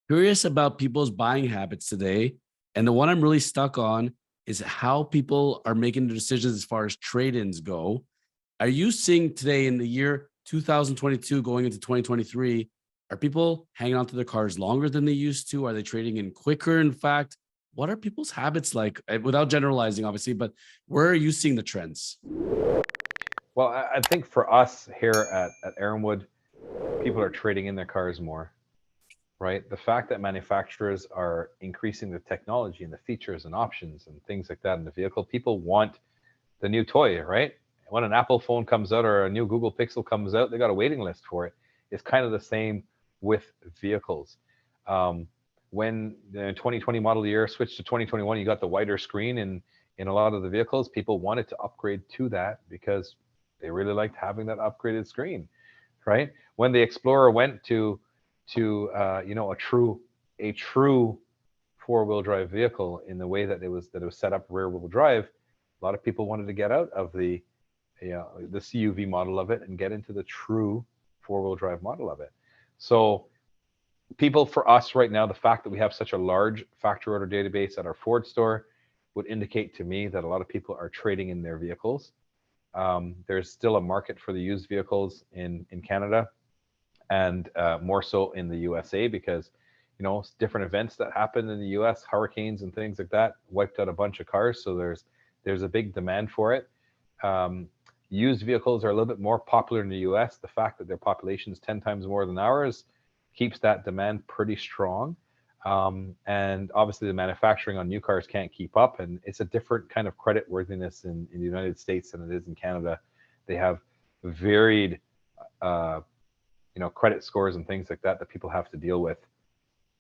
Curious about people's buying habits today. And the one I'm really stuck on is how people are making the decisions as far as trade-ins go. Are you seeing today in the year 2022 going into 2023, are people hanging on to their cars longer than they used to? Are they trading in quicker? In fact, what are people's habits like? Without generalizing, obviously, but where are you seeing the trends? Well, I think for us here at Aaronwood, people are trading in their cars more, right? The fact that manufacturers are increasing the technology and the features and options and things like that in the vehicle, people want the new toy, right? When an Apple phone comes out or a new Google Pixel comes out, they got a waiting list for it. It's kind of the same with vehicles. Um, when the 2020 model year switched to 2021, you got the wider screen in a lot of the vehicles. People wanted to upgrade to that because they really liked having that upgraded screen, right? When the Explorer went to a true four-wheel drive vehicle in the way that it was set up rear-wheel drive, a lot of people wanted to get out of the CUV model of it and get into the true four-wheel drive model of it. So people, for us right now, the fact that we have such a large factory order database at our Ford store would indicate to me that a lot of people are trading in their vehicles. There's still a market for the used vehicles in Canada, and more so in the USA, because different events that happened in the US, hurricanes and things like that, wiped out a bunch of cars. So there's a big demand for it. Um, Used vehicles are a little bit more popular in the US. The fact that their population is 10 times more than ours keeps that demand pretty strong. And obviously, the manufacturing on new cars can't keep up, and it's a different kind of credit worthiness in the United States than it is in Canada. They have varied, uh, credit scores and things like that people have to deal with.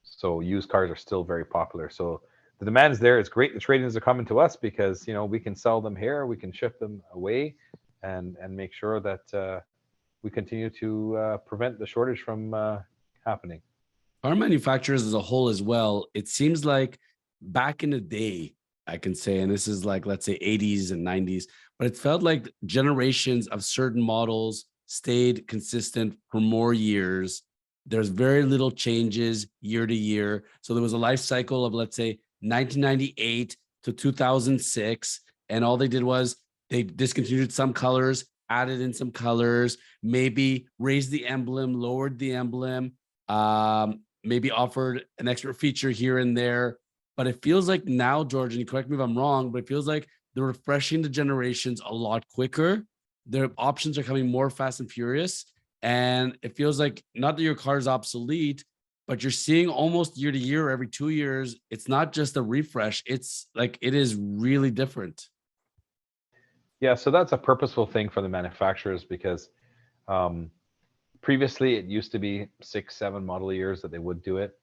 So used cars are still very popular. So the demand's there. It's great. The trade-ins are coming to us because we can sell them here, we can ship them away, and make sure that we continue to prevent the shortage from happening. Car manufacturers as a whole as well, it seems like back in the day, I can say, and this is like, let's say 80s and 90s, but it felt like generations of certain models stayed consistent for more years. There's very little changes year to year. So there was a life cycle of, let's say, 1998 to 2006. And all they did was they discontinued some colors, added in some colors, maybe raised the emblem, lowered the emblem, maybe offered an extra feature here and there. But it feels like now, George, and you correct me if I'm wrong, but it feels like they're refreshing the generations a lot quicker. Their options are coming more fast and furious. And it feels like not that your car is obsolete, but you're seeing almost year to year, every 2 years, it's not just a refresh. It's like it is really different. Yeah, so that's a purposeful thing for the manufacturers because um, previously it used to be 6, 7 model years that they would do it.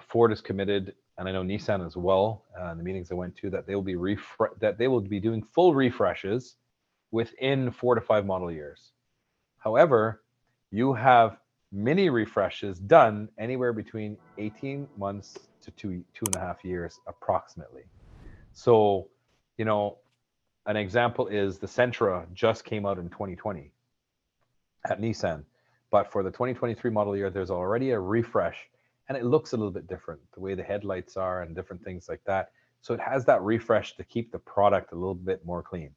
Ford is committed, and I know Nissan as well. In the meetings I went to, that they will be doing full refreshes within 4 to 5 model years. However, you have mini refreshes done anywhere between 18 months to 2.5 years approximately. So, you know, an example is the Sentra just came out in 2020 at Nissan. But for the 2023 model year, there's already a refresh, and it looks a little bit different, the way the headlights are and different things like that. So it has that refresh to keep the product a little bit more clean,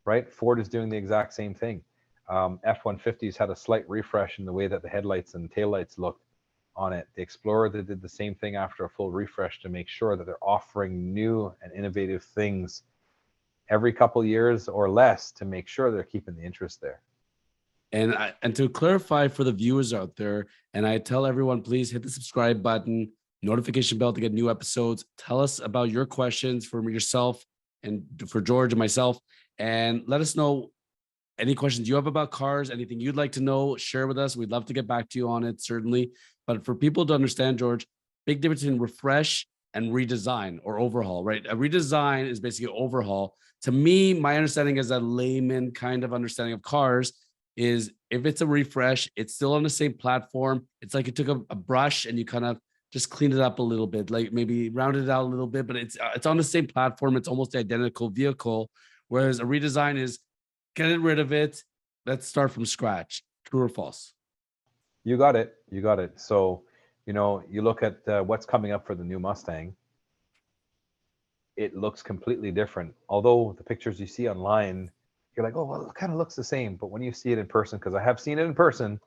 right? Ford is doing the exact same thing. F-150s had a slight refresh in the way that the headlights and taillights looked on it. The Explorer, they did the same thing after a full refresh to make sure that they're offering new and innovative things every couple years or less to make sure they're keeping the interest there. And to clarify for the viewers out there, and I tell everyone, please hit the subscribe button, notification bell to get new episodes. Tell us about your questions for yourself and for George and myself, and let us know any questions you have about cars, anything you'd like to know, share with us. We'd love to get back to you on it, certainly. But for people to understand, George, big difference in refresh and redesign or overhaul, right? A redesign is basically overhaul. To me, my understanding as a layman kind of understanding of cars is if it's a refresh, it's still on the same platform. It's like you took a brush and you kind of just cleaned it up a little bit, like maybe rounded it out a little bit, but it's on the same platform. It's almost the identical vehicle. Whereas a redesign is get rid of it. Let's start from scratch. True or false? You got it. You got it. So You know, you look at what's coming up for the new Mustang, it looks completely different. Although the pictures you see online, you're like, oh, well, it kind of looks the same. But when you see it in person, because I have seen it in person,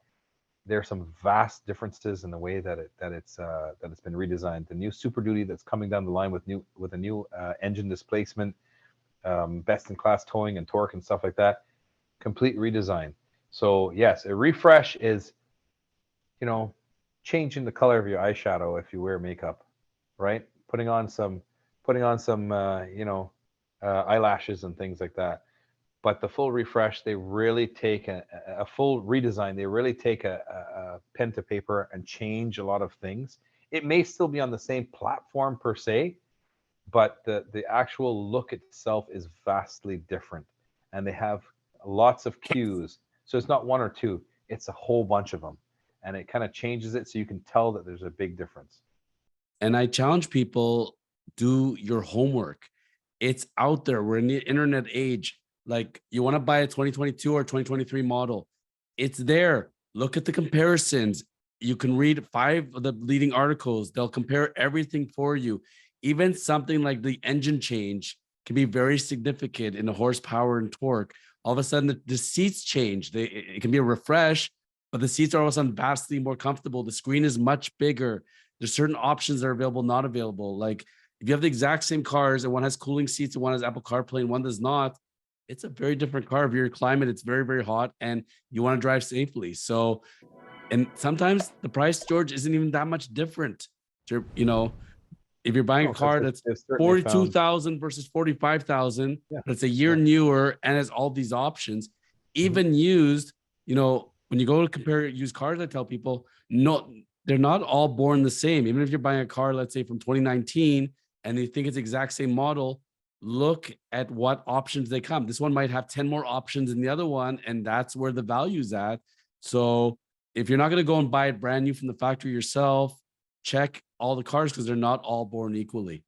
there's some vast differences in the way that it's been redesigned. The new Super Duty that's coming down the line with a new engine displacement, best in class towing and torque and stuff like that, complete redesign. So yes, a refresh is, you know, changing the color of your eyeshadow if you wear makeup, right? Putting on some eyelashes and things like that. But the full refresh, they really take a full redesign. They really take a pen to paper and change a lot of things. It may still be on the same platform per se, but the actual look itself is vastly different. And they have lots of cues. So it's not one or two, it's a whole bunch of them. And it kind of changes it so you can tell that there's a big difference. And I challenge people, do your homework. It's out there. We're in the internet age. Like, you want to buy a 2022 or 2023 model, it's there. Look at the comparisons. You can read 5 of the leading articles. They'll compare everything for you. Even something like the engine change can be very significant in the horsepower and torque. All of a sudden, the seats change. It can be a refresh, but the seats are all of a sudden vastly more comfortable. The screen is much bigger. There's certain options that are available, not available. Like, if you have the exact same cars and one has cooling seats and one has Apple CarPlay and one does not, it's a very different car. If you're in climate, it's very, very hot and you want to drive safely. So, and sometimes the price, George, isn't even that much different. You know, if you're buying a No, because car they've, that's they've certainly found, 42,000 versus 45,000, yeah, but it's a year yeah. newer and has all these options, Mhm. even used, when you go to compare used cars, I tell people, no, they're not all born the same. Even if you're buying a car, let's say from 2019, and you think it's the exact same model, look at what options they come. This one might have 10 more options than the other one, and that's where the value's at. So if you're not going to go and buy it brand new from the factory yourself, check all the cars because they're not all born equally.